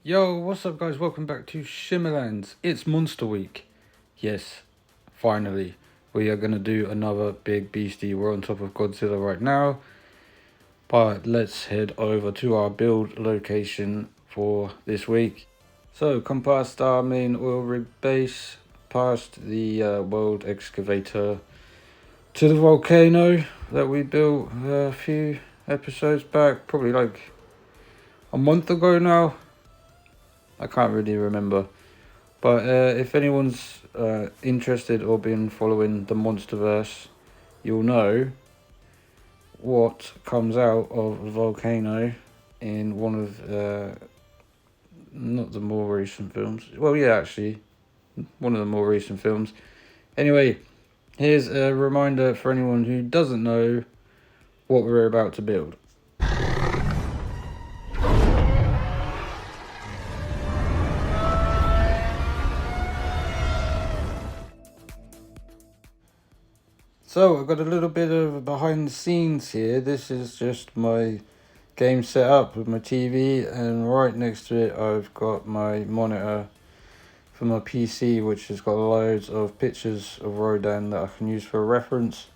Yo, what's up guys? Welcome back to Shimmerland. It's Monster Week. Yes, finally. We are going to do another big beastie. We're on top of Godzilla right now. But let's head over to our build location for this week. So, come past our main oil rig base, past the world excavator, to the volcano that we built a few episodes back. Probably like a month ago now. I can't really remember, but if anyone's interested or been following the monsterverse, you'll know what comes out of a volcano in one of not the more recent films. Well, yeah, actually, one of the more recent films. Anyway, here's a reminder for anyone who doesn't know what we're about to build. So I've got a little bit of behind the scenes here. This is just my game set up with my TV, and right next to it I've got my monitor for my PC, which has got loads of pictures of Rodan that I can use for reference.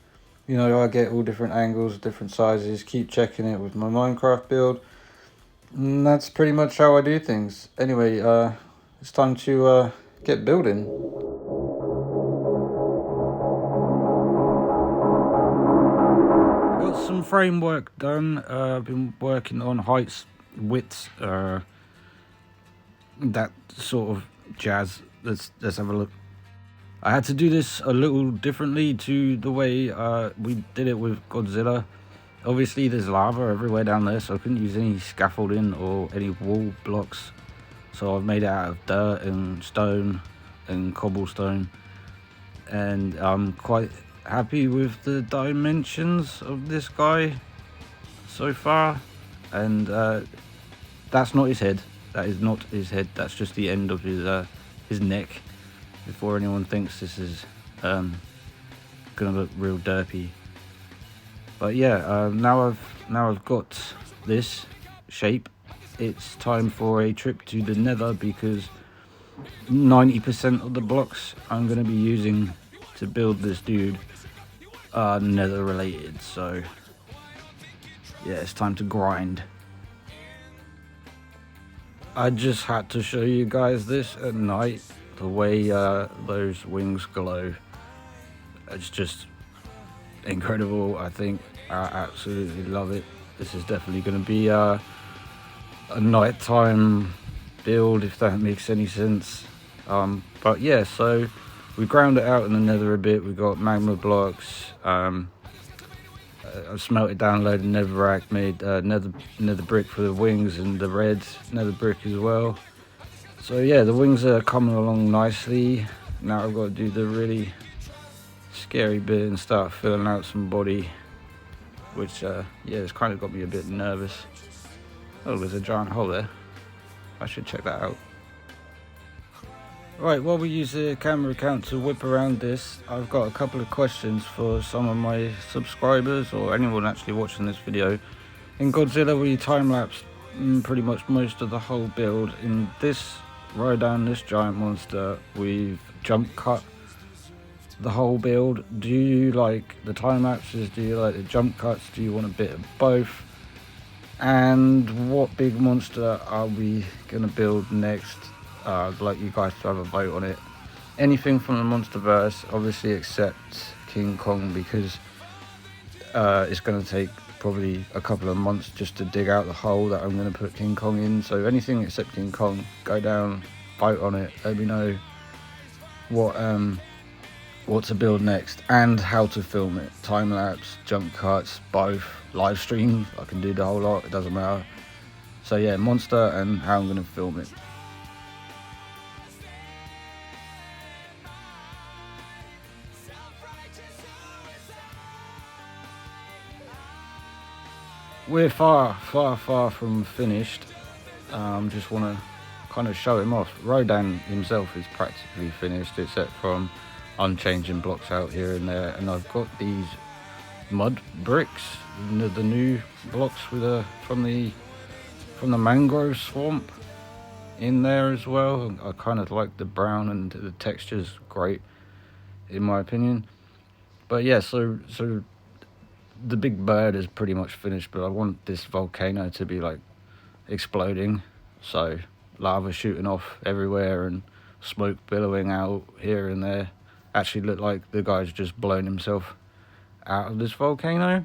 You know, I get all different angles, different sizes, keep checking it with my Minecraft build, and that's pretty much how I do things. Anyway, it's time to get building. Got some framework done. I've been working on heights, widths, that sort of jazz. Let's have a look. I had to do this a little differently to the way we did it with Godzilla. Obviously there's lava everywhere down there, so I couldn't use any scaffolding or any wall blocks, so I've made it out of dirt and stone and cobblestone, and I'm quite happy with the dimensions of this guy so far. And that's not his head. That is not his head. That's just the end of his neck. Before anyone thinks this is gonna look real derpy. But yeah, now I've got this shape. It's time for a trip to the Nether, because 90% of the blocks I'm gonna be using to build this dude are Nether related. So yeah, it's time to grind. I just had to show you guys this at night, the way those wings glow. It's just incredible. I think I absolutely love it. This is definitely going to be a nighttime build, if that makes any sense. But yeah, so we ground it out in the Nether a bit. We got magma blocks. I smelted down a load of netherrack, made nether brick for the wings, and the red nether brick as well. So yeah, the wings are coming along nicely. Now I've got to do the really scary bit and start filling out some body, which yeah, it's kind of got me a bit nervous. Oh, there's a giant hole there. I should check that out. Right, while we use the camera account to whip around this, I've got a couple of questions for some of my subscribers, or anyone actually watching this video. In Godzilla, we time-lapsed pretty much most of the whole build. In this Rodan, this giant monster, we've jump cut the whole build. Do you like the time-lapses? Do you like the jump cuts? Do you want a bit of both? And what big monster are we going to build next? I'd like you guys to have a vote on it. Anything from the monsterverse, obviously, except King Kong, because it's going to take probably a couple of months just to dig out the hole that I'm going to put King Kong in. So anything except King Kong, go down, vote on it, let me know what to build next and how to film it. Time lapse, jump cuts, both. Live stream, I can do the whole lot, it doesn't matter. So yeah, monster and how I'm going to film it. We're far from finished. Just want to kind of show him off. Rodan himself is practically finished, except from I'm changing blocks out here and there. And I've got these mud bricks, the new blocks with from the mangrove swamp in there as well. I kind of like the brown, and the texture's great in my opinion. But yeah, so the big bird is pretty much finished, but I want this volcano to be like exploding, so lava shooting off everywhere and smoke billowing out here and there. Actually look like the guy's just blown himself out of this volcano.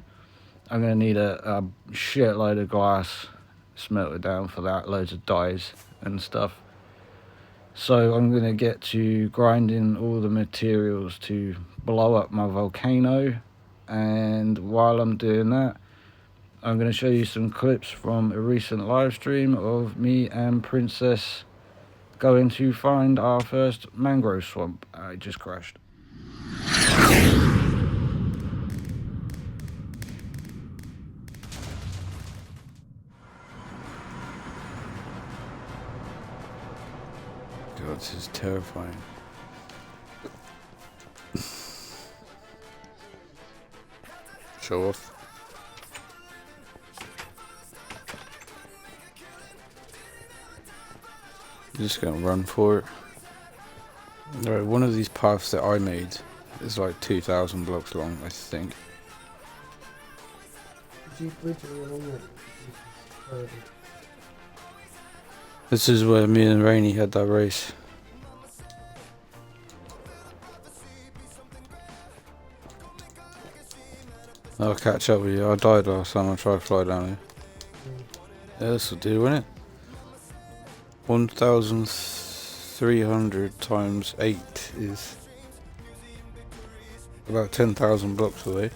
I'm gonna need a shitload of glass smelted down for that, loads of dyes and stuff. So I'm gonna get to grinding all the materials to blow up my volcano, and while I'm doing that, I'm going to show you some clips from a recent live stream of me and Princess going to find our first mangrove swamp. I just crashed. God, this is terrifying. Show off. I'm just gonna run for it. Alright, one of these paths that I made is like 2,000 blocks long, I think. This is where me and Rainey had that race. I'll catch up with you. I died last time I tried to fly down here. Yeah, this will do, won't it? 1,300 times 8 is about 10,000 blocks away.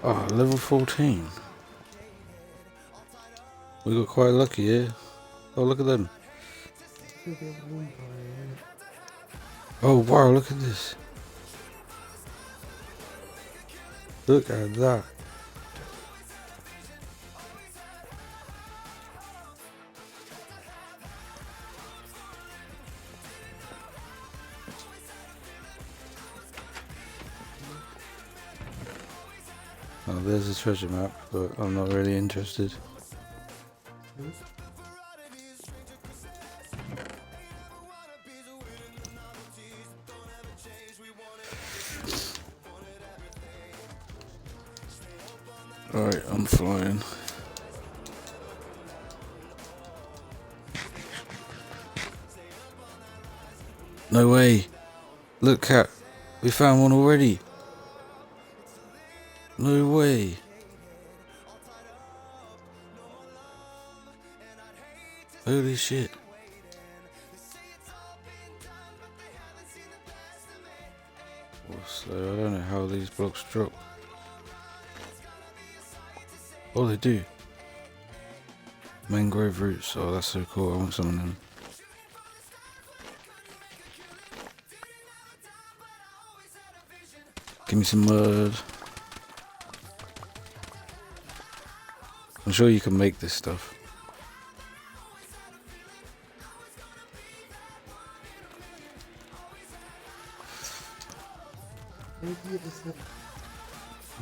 Oh, level 14. We got quite lucky here. Oh, look at them. Oh, wow, look at this. Look at that. Oh, there's a treasure map, but I'm not really interested. Alright, I'm flying. No way! Look, cat, we found one already. No way. Holy shit. So I don't know how these blocks drop. Oh, they do. Mangrove roots. Oh, that's so cool. I want some of them. Give me some mud. I'm sure you can make this stuff.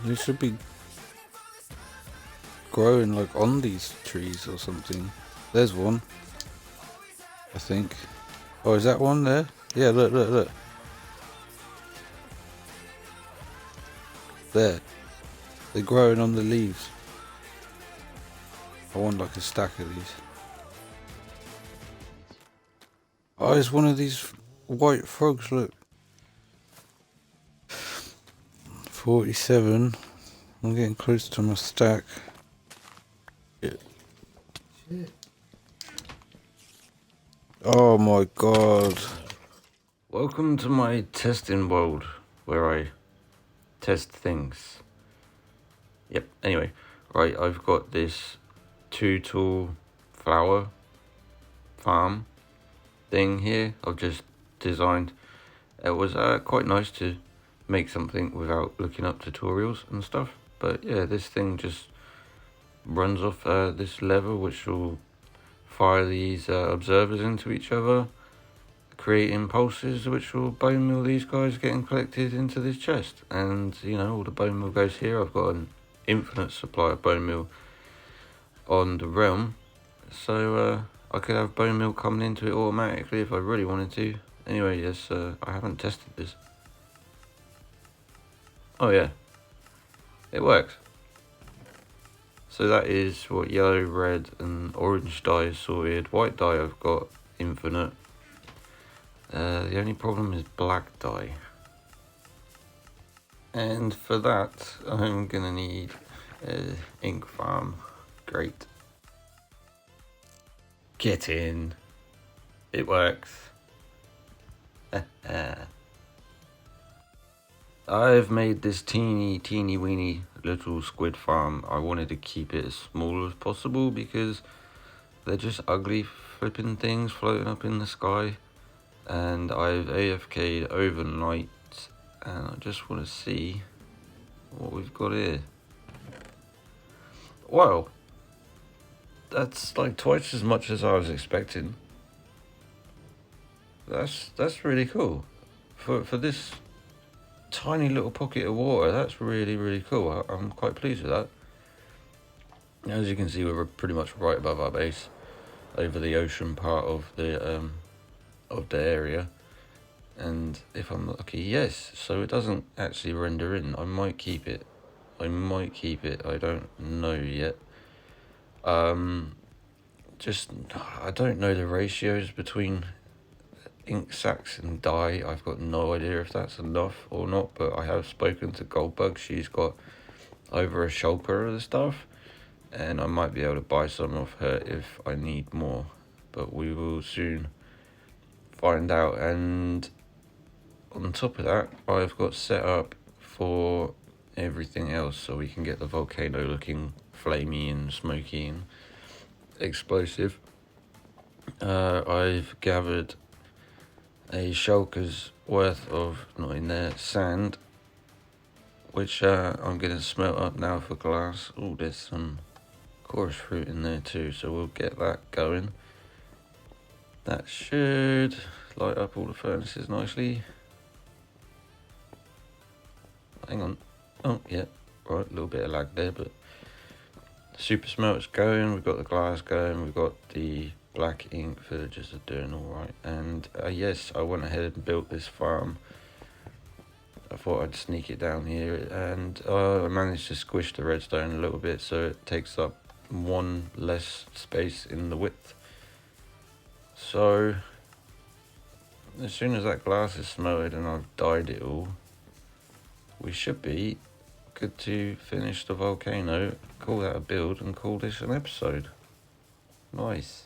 You should be growing like on these trees or something. There's one, I think. Oh, is that one there? Yeah, look, look, look. There. They're growing on the leaves. I want like a stack of these. Oh, it's one of these white frogs, look. 47. I'm getting close to my stack. Yeah. Shit. Oh my god. Welcome to my testing world, where I test things. Yep, anyway. Right, I've got this 2-tool flower farm thing here I've just designed. It was quite nice to make something without looking up tutorials and stuff, but yeah, this thing just runs off this lever which will fire these observers into each other, create impulses which will bone meal these guys getting collected into this chest, and you know, all the bone meal goes here. I've got an infinite supply of bone meal on the realm, so I could have bone meal coming into it automatically if I really wanted to. Anyway, yes, I haven't tested this. Oh yeah, it works. So that is what yellow, red and orange dye is sorted. White dye I've got infinite. The only problem is black dye. And for that, I'm gonna need ink farm. Great. Get in. It works. I've made this teeny weeny little squid farm. I wanted to keep it as small as possible because they're just ugly flipping things floating up in the sky. And I've AFK'd overnight and I just want to see what we've got here. Wow, that's like twice as much as I was expecting. That's really cool. For this tiny little pocket of water, that's really cool. I'm quite pleased with that. As you can see, we're pretty much right above our base, over the ocean part of the area. And if I'm lucky, yes, so it doesn't actually render in. I might keep it. I don't know yet. I don't know the ratios between ink sacs and dye. I've got no idea if that's enough or not, but I have spoken to Goldbug. She's got over a shulker of the stuff, and I might be able to buy some off her if I need more, but we will soon find out. And on top of that, I've got set up for everything else so we can get the volcano looking flamey and smoky and explosive. I've gathered a shulker's worth of, not in there, sand, which I'm going to smelt up now for glass. Oh, there's some chorus fruit in there too, so we'll get that going. That should light up all the furnaces nicely. Hang on. Oh, yeah. Right, a little bit of lag there, but super smelt's going. We've got the glass going. We've got the black ink villagers are doing all right. And yes, I went ahead and built this farm. I thought I'd sneak it down here, and I managed to squish the redstone a little bit so it takes up one less space in the width. So as soon as that glass is smelted and I've dyed it all, we should be good to finish the volcano, call that a build, and call this an episode. Nice.